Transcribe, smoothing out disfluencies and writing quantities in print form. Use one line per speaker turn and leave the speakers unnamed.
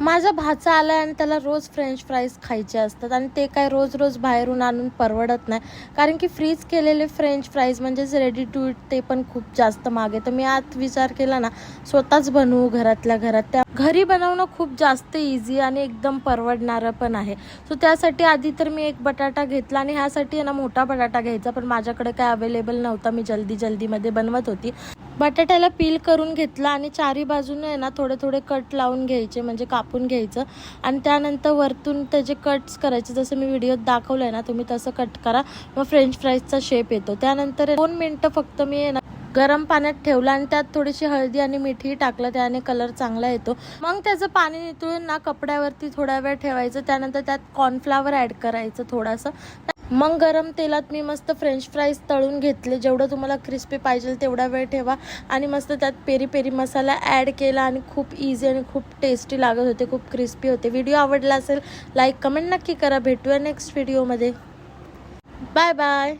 माझा भाचा आला आणि त्याला रोज फ्रेंच फ्राईज खायचे असतात आणि ते काय रोज रोज बाहेरून आणून परवडत नाही, कारण की फ्रीज केलेले फ्रेंच फ्राईज म्हणजेच रेडी टू इट ते पण खूप जास्त महाग आहे. तर मी आज विचार केला ना स्वतःच बनवू घरातल्या घरात. त्या घरी बनवणं खूप जास्त इझी आणि एकदम परवडणारं पण आहे. सो त्यासाठी आधी तर मी एक बटाटा घेतला आणि ह्यासाठी आहे ना मोठा बटाटा घ्यायचा, पण माझ्याकडे काय अवेलेबल नव्हता. मी जल्दीमध्ये बनवत होती. बटाट्याला पील करून घेतला आणि चारी बाजूने आहे ना थोडे थोडे कट लावून घ्यायचे, म्हणजे कापून घ्यायचं आणि त्यानंतर वरतून त्याचे कट्स करायचे. जसं मी व्हिडिओत दाखवलं आहे ना तुम्ही तसं कट करा, मग फ्रेंच फ्राईजचा शेप येतो. त्यानंतर 2 मिनटं फक्त मी आहे ना गरम पाण्यात ठेवला आणि त्यात थोडीशी हळदी आणि मीठही टाकलं, त्याने कलर चांगला येतो. मग त्याचं पाणी निथळून ना कपड्यावरती थोडा वेळ ठेवायचं. त्यानंतर त्यात कॉर्नफ्लावर ॲड करायचं थोडंसं. मग गरम तेलात मी मस्त फ्रेंच फ्राईज तळून घेतले. जेवढं तुम्हाला क्रिस्पी पाहिजे तेवढा वेळ ठेवा आणि मस्त त्यात पेरी पेरी मसाला ॲड केला आणि खूप इझी आणि खूप टेस्टी लागत होते, खूप क्रिस्पी होते. व्हिडिओ आवडला असेल लाईक कमेंट नक्की करा. भेटूया नेक्स्ट व्हिडिओमध्ये. Bye bye.